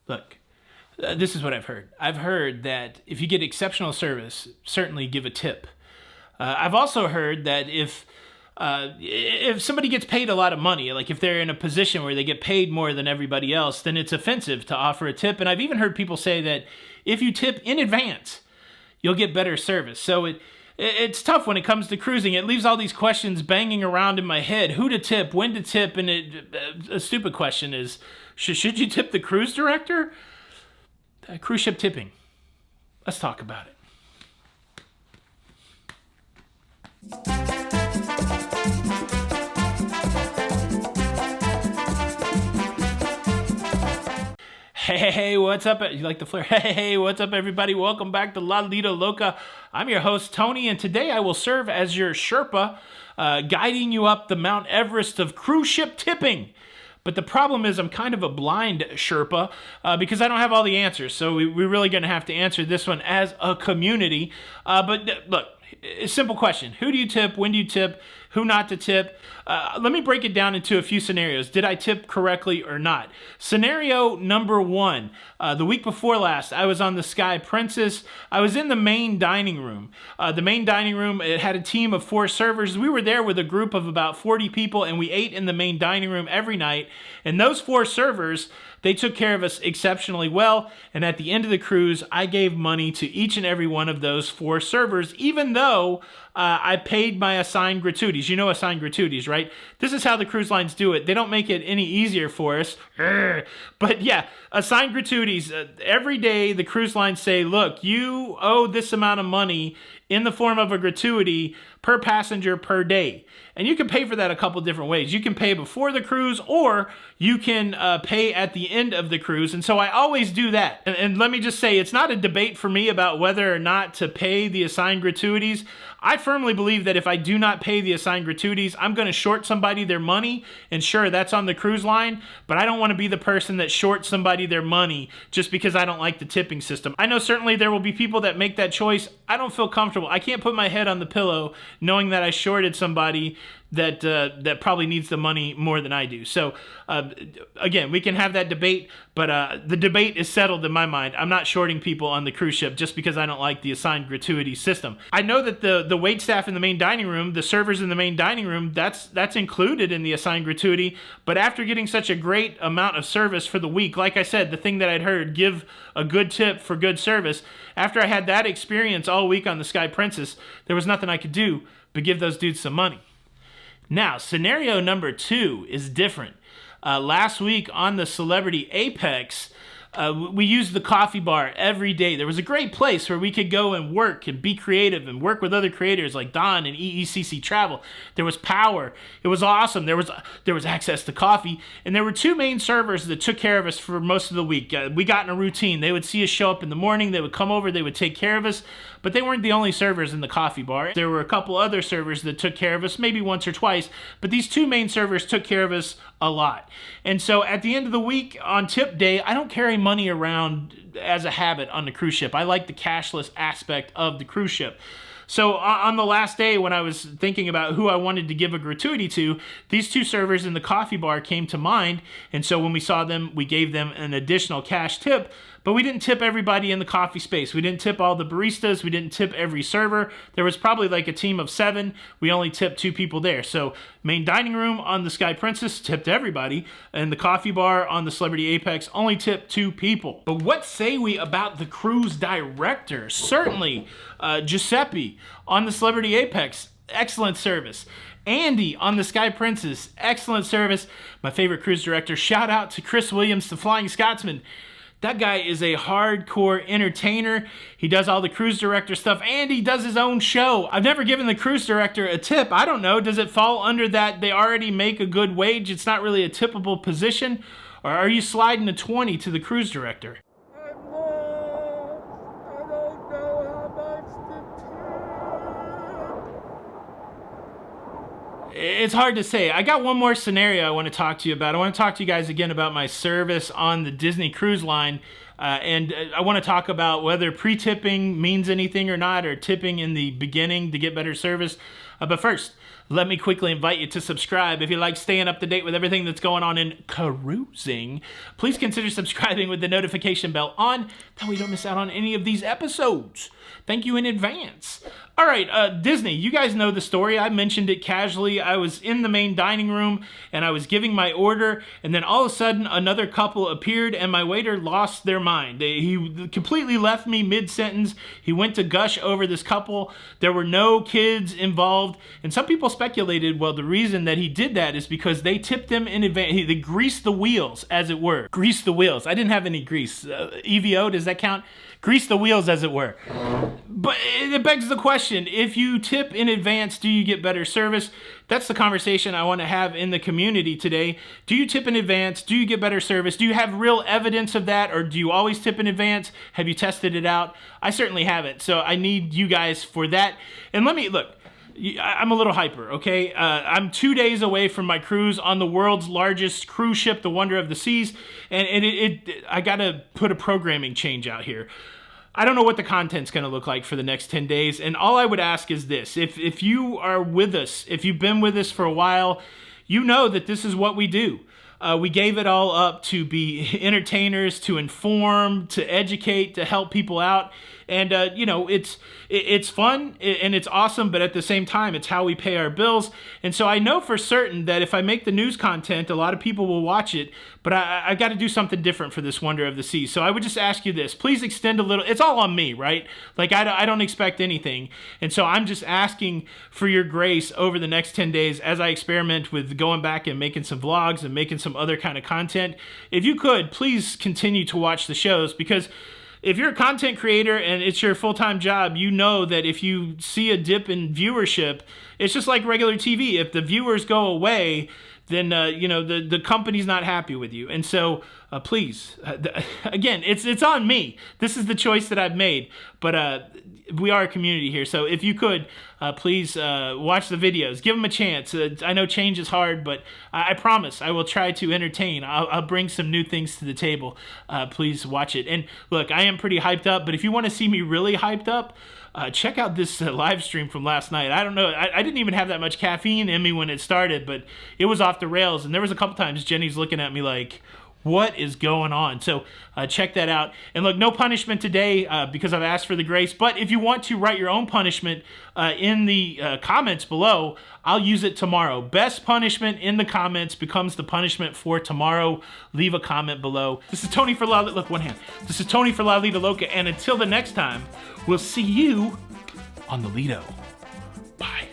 Look, this is what I've heard. I've heard that if you get exceptional service, certainly give a tip. I've also heard that if somebody gets paid a lot of money, like if they're in a position where they get paid more than everybody else, then it's offensive to offer a tip. And I've even heard people say that if you tip in advance, you'll get better service. So it's tough when it comes to cruising. It leaves all these questions banging around in my head. Who to tip, when to tip, and a stupid question is, should you tip the cruise director? Cruise ship tipping. Let's talk about it. Hey, what's up? You like the flare? Hey, what's up, everybody? Welcome back to Lido, Loca. I'm your host, Tony, and today I will serve as your Sherpa, guiding you up the Mount Everest of cruise ship tipping. But the problem is I'm kind of a blind Sherpa because I don't have all the answers, so we're really going to have to answer this one as a community. But look, a simple question. Who do you tip? When do you tip? Who not to tip? Let me break it down into a few scenarios. Did I tip correctly or not? Scenario number one. The week before last, I was on the Sky Princess. I was in the main dining room. The main dining room, it had a team of 4 servers. We were there with a group of about 40 people, and we ate in the main dining room every night. And those 4 servers, they took care of us exceptionally well, and at the end of the cruise, I gave money to each and every one of those 4 servers, even though I paid my assigned gratuities. You know assigned gratuities, right? This is how the cruise lines do it. They don't make it any easier for us. But yeah, assigned gratuities. Every day, the cruise lines say, look, you owe this amount of money in the form of a gratuity per passenger per day. And you can pay for that a couple different ways. You can pay before the cruise, or you can pay at the end of the cruise. And so I always do that. And let me just say, it's not a debate for me about whether or not to pay the assigned gratuities. I firmly believe that if I do not pay the assigned gratuities, I'm going to short somebody their money. And sure, that's on the cruise line, but I don't want to be the person that shorts somebody their money just because I don't like the tipping system. I know certainly there will be people that make that choice. I don't feel comfortable. I can't put my head on the pillow knowing that I shorted somebody that probably needs the money more than I do. So again, we can have that debate, but the debate is settled in my mind. I'm not shorting people on the cruise ship just because I don't like the assigned gratuity system. I know that the wait staff in the main dining room, the servers in the main dining room, that's included in the assigned gratuity. But after getting such a great amount of service for the week, like I said, the thing that I'd heard, give a good tip for good service. After I had that experience all week on the Sky Princess, there was nothing I could do but give those dudes some money. Now, scenario number 2 is different. Last week on the Celebrity Apex, we used the coffee bar every day. There was a great place where we could go and work and be creative and work with other creators like Don and EECC Travel. There was power. It was awesome. There was access to coffee. And there were 2 main servers that took care of us for most of the week. We got in a routine. They would see us show up in the morning. They would come over. They would take care of us. But they weren't the only servers in the coffee bar. There were a couple other servers that took care of us, maybe once or twice. But these 2 main servers took care of us a lot. And so at the end of the week on tip day, I don't carry money around as a habit on the cruise ship. I like the cashless aspect of the cruise ship. So on the last day when I was thinking about who I wanted to give a gratuity to, these 2 servers in the coffee bar came to mind. And so when we saw them, we gave them an additional cash tip. But we didn't tip everybody in the coffee space. We didn't tip all the baristas. We didn't tip every server. There was probably like a team of 7. We only tipped 2 people there. So main dining room on the Sky Princess tipped everybody. And the coffee bar on the Celebrity Apex only tipped 2 people. But what say we about the cruise director? Certainly, Giuseppe on the Celebrity Apex, excellent service. Andy on the Sky Princess, excellent service. My favorite cruise director, shout out to Chris Williams, the Flying Scotsman. That guy is a hardcore entertainer. He does all the cruise director stuff, and he does his own show. I've never given the cruise director a tip. I don't know. Does it fall under that they already make a good wage? It's not really a tippable position? Or are you sliding a 20 to the cruise director? It's hard to say. I got one more scenario I want to talk to you about. I want to talk to you guys again about my service on the Disney Cruise Line. And I want to talk about whether pre-tipping means anything or not, or tipping in the beginning to get better service. But first, let me quickly invite you to subscribe. If you like staying up to date with everything that's going on in cruising, please consider subscribing with the notification bell on. That way you don't miss out on any of these episodes. Thank you in advance. All right, Disney, you guys know the story. I mentioned it casually. I was in the main dining room and I was giving my order, and then all of a sudden another couple appeared and my waiter lost their mind. He completely left me mid-sentence. He went to gush over this couple. There were no kids involved, and some people speculated, well, the reason that he did that is because they tipped them in advance. They greased the wheels, as it were. Grease the wheels. I didn't have any grease. EVO, does that count? Grease the wheels, as it were. But it begs the question, if you tip in advance, do you get better service? That's the conversation I want to have in the community today. Do you tip in advance? Do you get better service? Do you have real evidence of that, or do you always tip in advance? Have you tested it out? I certainly haven't, so I need you guys for that. And let me, look, I'm a little hyper, okay? I'm 2 days away from my cruise on the world's largest cruise ship, the Wonder of the Seas, and I gotta put a programming change out here. I don't know what the content's gonna look like for the next 10 days, and all I would ask is this. If you are with us, if you've been with us for a while, you know that this is what we do. We gave it all up to be entertainers, to inform, to educate, to help people out. And, you know, it's fun and it's awesome, but at the same time, it's how we pay our bills. And so I know for certain that if I make the news content, a lot of people will watch it, but I got to do something different for this Wonder of the Seas. So I would just ask you this, please extend a little, it's all on me, right? Like I don't expect anything. And so I'm just asking for your grace over the next 10 days as I experiment with going back and making some vlogs and making some other kind of content. If you could, please continue to watch the shows, because if you're a content creator and it's your full-time job, you know that if you see a dip in viewership, it's just like regular TV. If the viewers go away, then you know, the company's not happy with you. And so please, again, it's on me. This is the choice that I've made, but we are a community here. So if you could, please watch the videos, give them a chance. I know change is hard, but I promise I will try to entertain. I'll bring some new things to the table. Please watch it. And look, I am pretty hyped up, but if you want to see me really hyped up, check out this live stream from last night. I don't know, I didn't even have that much caffeine in me when it started, but it was off the rails. And there was a couple times Jenny's looking at me like, what is going on? So check that out. And look, no punishment today because I've asked for the grace. But if you want to write your own punishment in the comments below, I'll use it tomorrow. Best punishment in the comments becomes the punishment for tomorrow. Leave a comment below. This is Tony for look, one hand. This is Tony for Lido, Loca. And until the next time, we'll see you on the Lido. Bye.